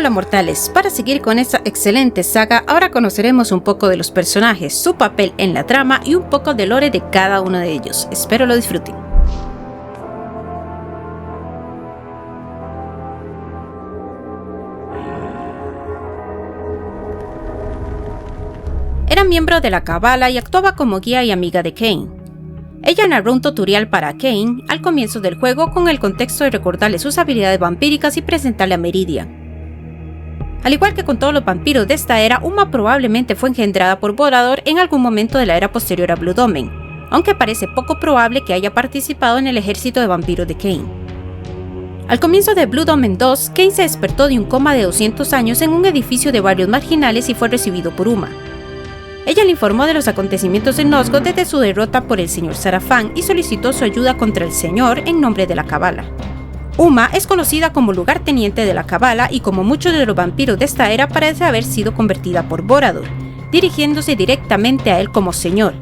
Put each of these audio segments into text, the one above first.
Hola mortales, para seguir con esta excelente saga, ahora conoceremos un poco de los personajes, su papel en la trama y un poco del lore de cada uno de ellos. Espero lo disfruten. Era miembro de la Cabala y actuaba como guía y amiga de Kane. Ella narró un tutorial para Kane al comienzo del juego con el contexto de recordarle sus habilidades vampíricas y presentarle a Meridian. Al igual que con todos los vampiros de esta era, Uma probablemente fue engendrada por Vorador en algún momento de la era posterior a Blood Omen, aunque parece poco probable que haya participado en el ejército de vampiros de Kane. Al comienzo de Blood Omen 2, Kane se despertó de un coma de 200 años en un edificio de barrios marginales y fue recibido por Uma. Ella le informó de los acontecimientos en Nosgoth desde su derrota por el Señor Sarafán y solicitó su ayuda contra el Señor en nombre de la Cabala. Uma es conocida como lugarteniente de la Cabala y como muchos de los vampiros de esta era parece haber sido convertida por Vorador, dirigiéndose directamente a él como Señor.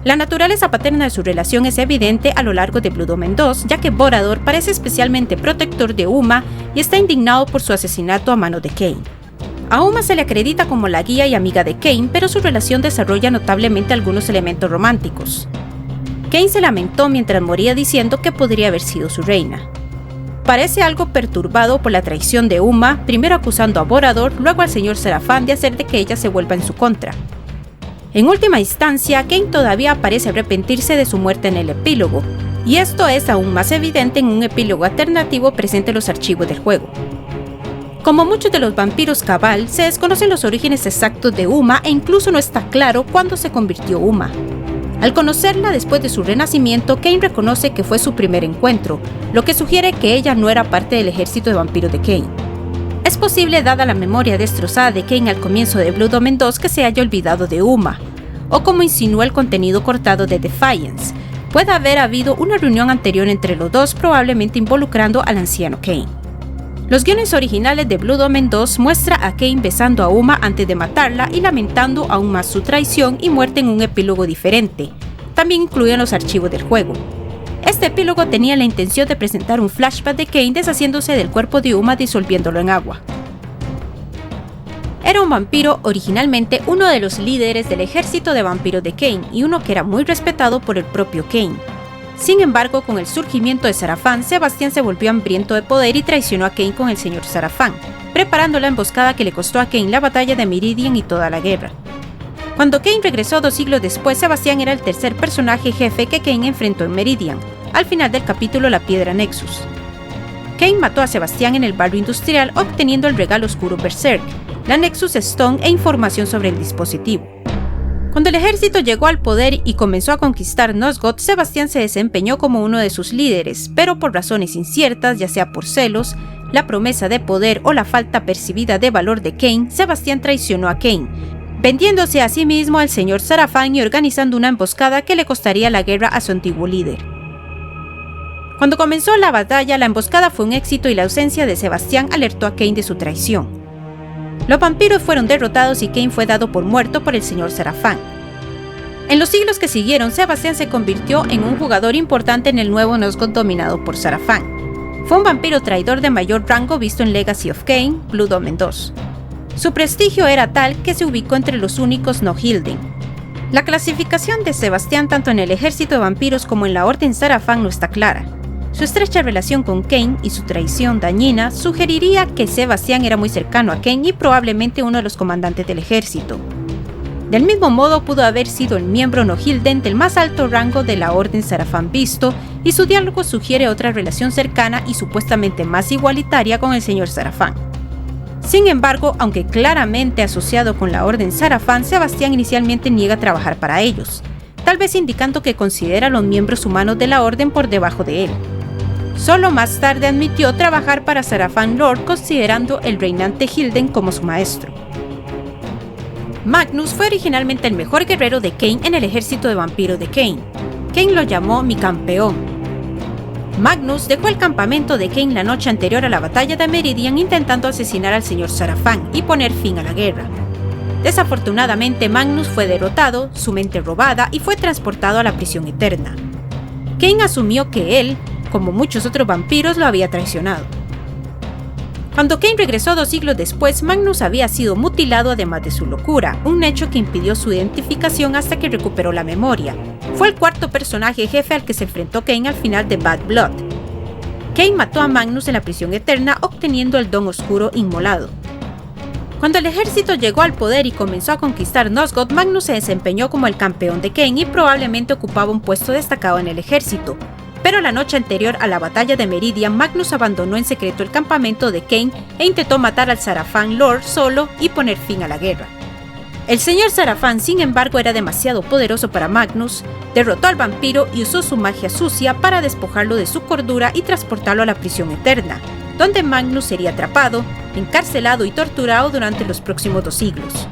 La naturaleza paterna de su relación es evidente a lo largo de Blood Omen 2, ya que Vorador parece especialmente protector de Uma y está indignado por su asesinato a mano de Kane. A Uma se le acredita como la guía y amiga de Kane, pero su relación desarrolla notablemente algunos elementos románticos. Kane se lamentó mientras moría diciendo que podría haber sido su reina. Parece algo perturbado por la traición de Uma, primero acusando a Vorador, luego al señor Sarafán de hacer de que ella se vuelva en su contra. En última instancia, Kane todavía parece arrepentirse de su muerte en el epílogo, y esto es aún más evidente en un epílogo alternativo presente en los archivos del juego. Como muchos de los vampiros Cabal, se desconocen los orígenes exactos de Uma e incluso no está claro cuándo se convirtió Uma. Al conocerla después de su renacimiento, Kane reconoce que fue su primer encuentro, lo que sugiere que ella no era parte del ejército de vampiros de Kane. Es posible, dada la memoria destrozada de Kane al comienzo de Blood Omen 2, que se haya olvidado de Uma, o como insinúa el contenido cortado de Defiance, puede haber habido una reunión anterior entre los dos, probablemente involucrando al anciano Kane. Los guiones originales de Blood Omen 2 muestra a Kane besando a Uma antes de matarla y lamentando aún más su traición y muerte en un epílogo diferente. También incluyen los archivos del juego. Este epílogo tenía la intención de presentar un flashback de Kane deshaciéndose del cuerpo de Uma disolviéndolo en agua. Era un vampiro originalmente uno de los líderes del ejército de vampiros de Kane y uno que era muy respetado por el propio Kane. Sin embargo, con el surgimiento de Sarafán, Sebastián se volvió hambriento de poder y traicionó a Kane con el señor Sarafán, preparando la emboscada que le costó a Kane la batalla de Meridian y toda la guerra. Cuando Kane regresó 2 siglos después, Sebastián era el tercer personaje jefe que Kane enfrentó en Meridian, al final del capítulo La Piedra Nexus. Kane mató a Sebastián en el barrio industrial obteniendo el regalo oscuro Berserk, la Nexus Stone e información sobre el dispositivo. Cuando el ejército llegó al poder y comenzó a conquistar Nosgoth, Sebastián se desempeñó como uno de sus líderes, pero por razones inciertas, ya sea por celos, la promesa de poder o la falta percibida de valor de Kane, Sebastián traicionó a Kane, vendiéndose a sí mismo al señor Sarafán y organizando una emboscada que le costaría la guerra a su antiguo líder. Cuando comenzó la batalla, la emboscada fue un éxito y la ausencia de Sebastián alertó a Kane de su traición. Los vampiros fueron derrotados y Kane fue dado por muerto por el señor Sarafán. En los siglos que siguieron, Sebastián se convirtió en un jugador importante en el nuevo Nosgoth dominado por Sarafán. Fue un vampiro traidor de mayor rango visto en Legacy of Kane, Blood Omen 2. Su prestigio era tal que se ubicó entre los únicos Nohilden. La clasificación de Sebastián tanto en el ejército de vampiros como en la Orden Sarafán no está clara. Su estrecha relación con Kane y su traición dañina sugeriría que Sebastián era muy cercano a Kane y probablemente uno de los comandantes del ejército. Del mismo modo pudo haber sido el miembro Nohilden del más alto rango de la Orden Sarafán visto, y su diálogo sugiere otra relación cercana y supuestamente más igualitaria con el señor Sarafán. Sin embargo, aunque claramente asociado con la Orden Sarafán, Sebastián inicialmente niega trabajar para ellos, tal vez indicando que considera a los miembros humanos de la Orden por debajo de él. Solo más tarde admitió trabajar para Sarafán Lord, considerando el reinante Hilden como su maestro. Magnus fue originalmente el mejor guerrero de Kane en el ejército de vampiros de Kane. Kane lo llamó mi campeón. Magnus dejó el campamento de Kane la noche anterior a la batalla de Meridian intentando asesinar al señor Sarafán y poner fin a la guerra. Desafortunadamente, Magnus fue derrotado, su mente robada y fue transportado a la prisión eterna. Kane asumió que él, como muchos otros vampiros, lo había traicionado. Cuando Kane regresó 2 siglos después, Magnus había sido mutilado además de su locura, un hecho que impidió su identificación hasta que recuperó la memoria. Fue el cuarto personaje jefe al que se enfrentó Kane al final de Bad Blood. Kane mató a Magnus en la prisión eterna, obteniendo el Don Oscuro inmolado. Cuando el ejército llegó al poder y comenzó a conquistar Nosgoth, Magnus se desempeñó como el campeón de Kane y probablemente ocupaba un puesto destacado en el ejército. Pero la noche anterior a la batalla de Meridian, Magnus abandonó en secreto el campamento de Kane e intentó matar al Sarafan Lord solo y poner fin a la guerra. El señor Sarafan, sin embargo, era demasiado poderoso para Magnus, derrotó al vampiro y usó su magia sucia para despojarlo de su cordura y transportarlo a la prisión eterna, donde Magnus sería atrapado, encarcelado y torturado durante los próximos 2 siglos.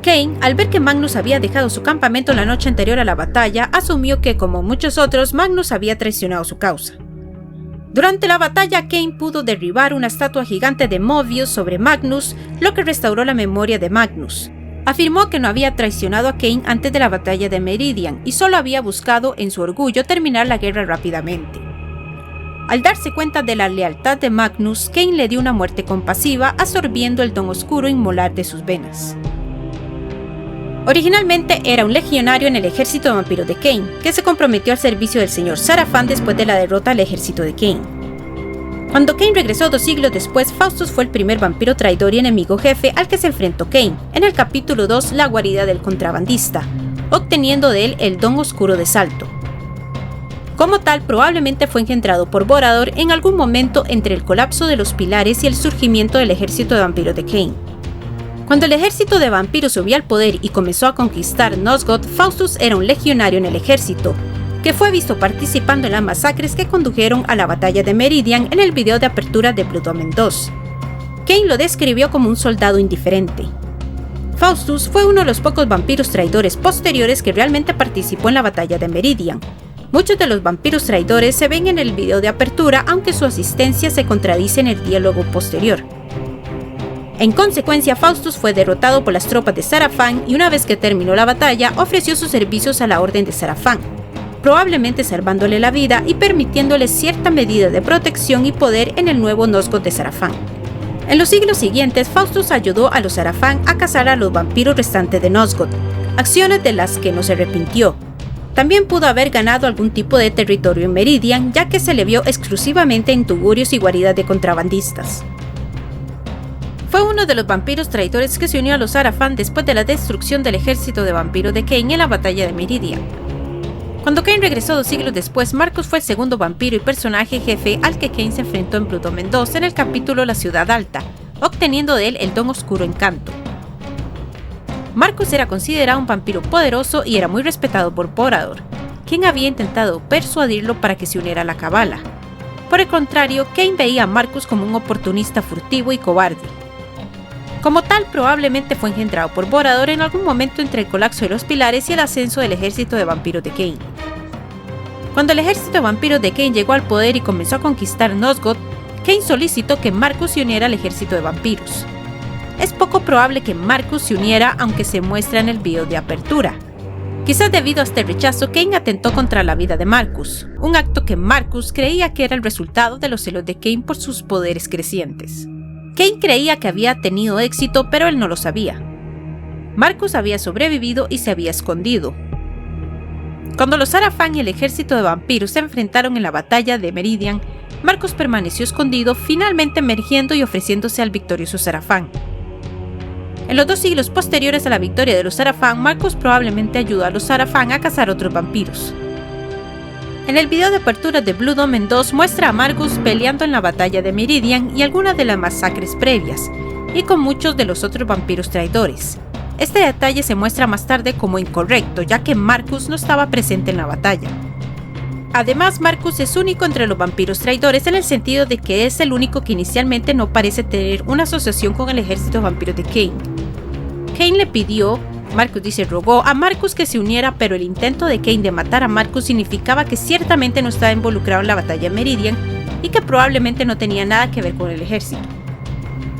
Kane, al ver que Magnus había dejado su campamento la noche anterior a la batalla, asumió que, como muchos otros, Magnus había traicionado su causa. Durante la batalla, Kane pudo derribar una estatua gigante de Mobius sobre Magnus, lo que restauró la memoria de Magnus. Afirmó que no había traicionado a Kane antes de la batalla de Meridian y solo había buscado, en su orgullo, terminar la guerra rápidamente. Al darse cuenta de la lealtad de Magnus, Kane le dio una muerte compasiva, absorbiendo el Don Oscuro inmolar de sus venas. Originalmente era un legionario en el ejército de vampiros de Kane, que se comprometió al servicio del señor Sarafan después de la derrota al ejército de Kane. Cuando Kane regresó 2 siglos después, Faustus fue el primer vampiro traidor y enemigo jefe al que se enfrentó Kane, en el capítulo 2, La guarida del contrabandista, obteniendo de él el Don Oscuro de Salto. Como tal, probablemente fue engendrado por Vorador en algún momento entre el colapso de los pilares y el surgimiento del ejército de vampiros de Kane. Cuando el ejército de vampiros subió al poder y comenzó a conquistar Nosgoth, Faustus era un legionario en el ejército, que fue visto participando en las masacres que condujeron a la batalla de Meridian en el video de apertura de Blood Omen 2. Kane lo describió como un soldado indiferente. Faustus fue uno de los pocos vampiros traidores posteriores que realmente participó en la batalla de Meridian. Muchos de los vampiros traidores se ven en el video de apertura, aunque su asistencia se contradice en el diálogo posterior. En consecuencia, Faustus fue derrotado por las tropas de Sarafan y una vez que terminó la batalla, ofreció sus servicios a la Orden de Sarafan, probablemente salvándole la vida y permitiéndole cierta medida de protección y poder en el nuevo Nosgoth de Sarafan. En los siglos siguientes, Faustus ayudó a los Sarafan a cazar a los vampiros restantes de Nosgoth, acciones de las que no se arrepintió. También pudo haber ganado algún tipo de territorio en Meridian, ya que se le vio exclusivamente en tugurios y guaridas de contrabandistas. Fue uno de los vampiros traidores que se unió a los Sarafan después de la destrucción del ejército de vampiros de Kane en la batalla de Meridian. Cuando Kane regresó 2 siglos después, Marcus fue el segundo vampiro y personaje jefe al que Kane se enfrentó en Blood Omen 2 en el capítulo La Ciudad Alta, obteniendo de él el Don Oscuro Encanto. Marcus era considerado un vampiro poderoso y era muy respetado por Vorador, quien había intentado persuadirlo para que se uniera a la Cabala. Por el contrario, Kane veía a Marcus como un oportunista furtivo y cobarde. Como tal, probablemente fue engendrado por Vorador en algún momento entre el colapso de los pilares y el ascenso del ejército de vampiros de Kane. Cuando el ejército de vampiros de Kane llegó al poder y comenzó a conquistar Nosgoth, Kane solicitó que Marcus se uniera al ejército de vampiros. Es poco probable que Marcus se uniera, aunque se muestra en el video de apertura. Quizás debido a este rechazo, Kane atentó contra la vida de Marcus, un acto que Marcus creía que era el resultado de los celos de Kane por sus poderes crecientes. Kane creía que había tenido éxito, pero él no lo sabía. Marcus había sobrevivido y se había escondido. Cuando los Sarafan y el ejército de vampiros se enfrentaron en la batalla de Meridian, Marcus permaneció escondido, finalmente emergiendo y ofreciéndose al victorioso Sarafan. En los 2 siglos posteriores a la victoria de los Sarafan, Marcus probablemente ayudó a los Sarafan a cazar otros vampiros. En el video de apertura de Blood Omen 2 muestra a Marcus peleando en la batalla de Meridian y algunas de las masacres previas, y con muchos de los otros vampiros traidores. Este detalle se muestra más tarde como incorrecto, ya que Marcus no estaba presente en la batalla. Además, Marcus es único entre los vampiros traidores en el sentido de que es el único que inicialmente no parece tener una asociación con el ejército de vampiros de Kane. Kane le pidió, rogó a Marcus que se uniera, pero el intento de Kane de matar a Marcus significaba que ciertamente no estaba involucrado en la batalla de Meridian y que probablemente no tenía nada que ver con el ejército.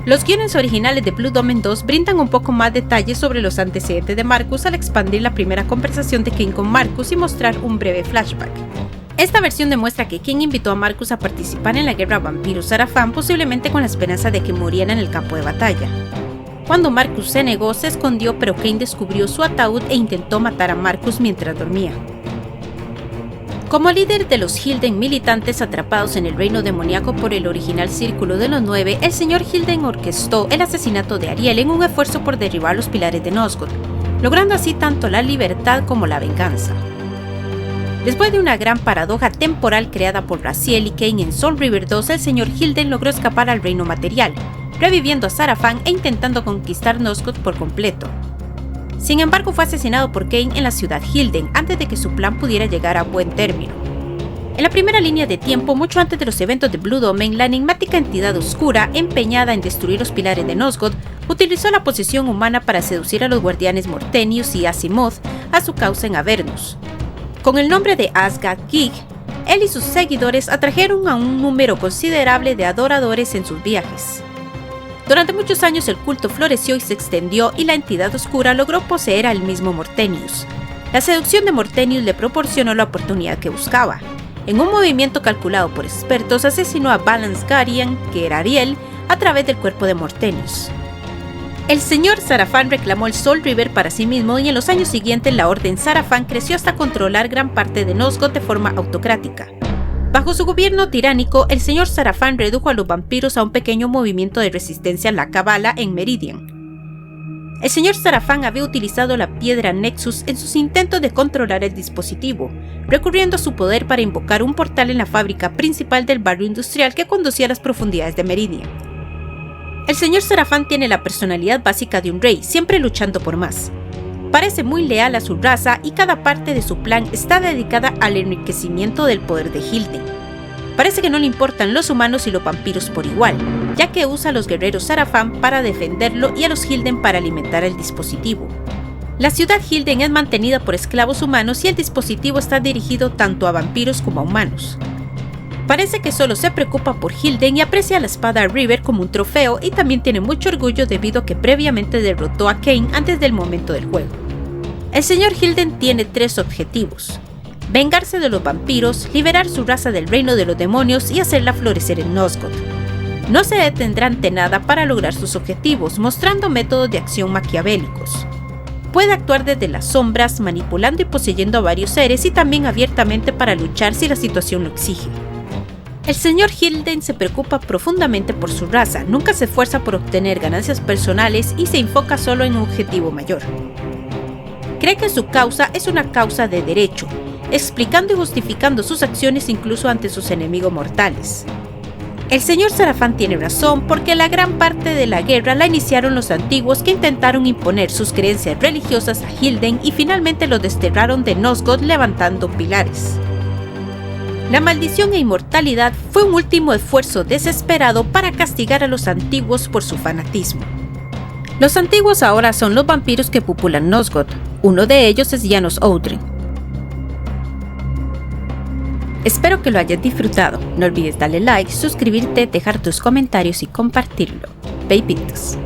Los guiones originales de Blood Omen 2 brindan un poco más detalles sobre los antecedentes de Marcus al expandir la primera conversación de Kane con Marcus y mostrar un breve flashback. Esta versión demuestra que Kain invitó a Marcus a participar en la guerra vampiro-Sarafán, posiblemente con la esperanza de que muriera en el campo de batalla. Cuando Marcus se negó, se escondió, pero Kain descubrió su ataúd e intentó matar a Marcus mientras dormía. Como líder de los Hylden militantes atrapados en el reino demoníaco por el original Círculo de los Nueve, el señor Hylden orquestó el asesinato de Ariel en un esfuerzo por derribar los pilares de Nosgoth, logrando así tanto la libertad como la venganza. Después de una gran paradoja temporal creada por Raziel y Kain en Soul River 2, el señor Hylden logró escapar al reino material, reviviendo a Sarafán e intentando conquistar Nosgoth por completo. Sin embargo, fue asesinado por Kain en la ciudad Hylden antes de que su plan pudiera llegar a buen término. En la primera línea de tiempo, mucho antes de los eventos de Blood Omen, la enigmática entidad oscura, empeñada en destruir los pilares de Nosgoth, utilizó la posesión humana para seducir a los guardianes Mortenius y Asimov a su causa en Avernus. Con el nombre de Asgard-Gig, él y sus seguidores atrajeron a un número considerable de adoradores en sus viajes. Durante muchos años el culto floreció y se extendió, y la entidad oscura logró poseer al mismo Mortenius. La seducción de Mortenius le proporcionó la oportunidad que buscaba. En un movimiento calculado por expertos, asesinó a Balance Guardian, que era Ariel, a través del cuerpo de Mortenius. El señor Sarafán reclamó el Soul River para sí mismo, y en los años siguientes la Orden Sarafán creció hasta controlar gran parte de Nosgoth de forma autocrática. Bajo su gobierno tiránico, el señor Sarafán redujo a los vampiros a un pequeño movimiento de resistencia a la Cabala en Meridian. El señor Sarafán había utilizado la piedra Nexus en sus intentos de controlar el dispositivo, recurriendo a su poder para invocar un portal en la fábrica principal del barrio industrial que conducía a las profundidades de Meridian. El señor Sarafán tiene la personalidad básica de un rey, siempre luchando por más. Parece muy leal a su raza y cada parte de su plan está dedicada al enriquecimiento del poder de Hylden. Parece que no le importan los humanos y los vampiros por igual, ya que usa a los guerreros Sarafán para defenderlo y a los Hylden para alimentar el dispositivo. La ciudad Hylden es mantenida por esclavos humanos y el dispositivo está dirigido tanto a vampiros como a humanos. Parece que solo se preocupa por Hylden y aprecia la espada River como un trofeo, y también tiene mucho orgullo debido a que previamente derrotó a Kain antes del momento del juego. El señor Hylden tiene 3 objetivos: vengarse de los vampiros, liberar su raza del reino de los demonios y hacerla florecer en Nosgoth. No se detendrá ante nada para lograr sus objetivos, mostrando métodos de acción maquiavélicos. Puede actuar desde las sombras, manipulando y poseyendo a varios seres, y también abiertamente para luchar si la situación lo exige. El señor Hylden se preocupa profundamente por su raza, nunca se esfuerza por obtener ganancias personales y se enfoca solo en un objetivo mayor. Cree que su causa es una causa de derecho, explicando y justificando sus acciones incluso ante sus enemigos mortales. El señor Sarafán tiene razón, porque la gran parte de la guerra la iniciaron los antiguos, que intentaron imponer sus creencias religiosas a Hylden y finalmente los desterraron de Nosgoth levantando pilares. La maldición e inmortalidad fue un último esfuerzo desesperado para castigar a los antiguos por su fanatismo. Los antiguos ahora son los vampiros que populan Nosgoth. Uno de ellos es Janos Oudren. Espero que lo hayas disfrutado. No olvides darle like, suscribirte, dejar tus comentarios y compartirlo. Babytos.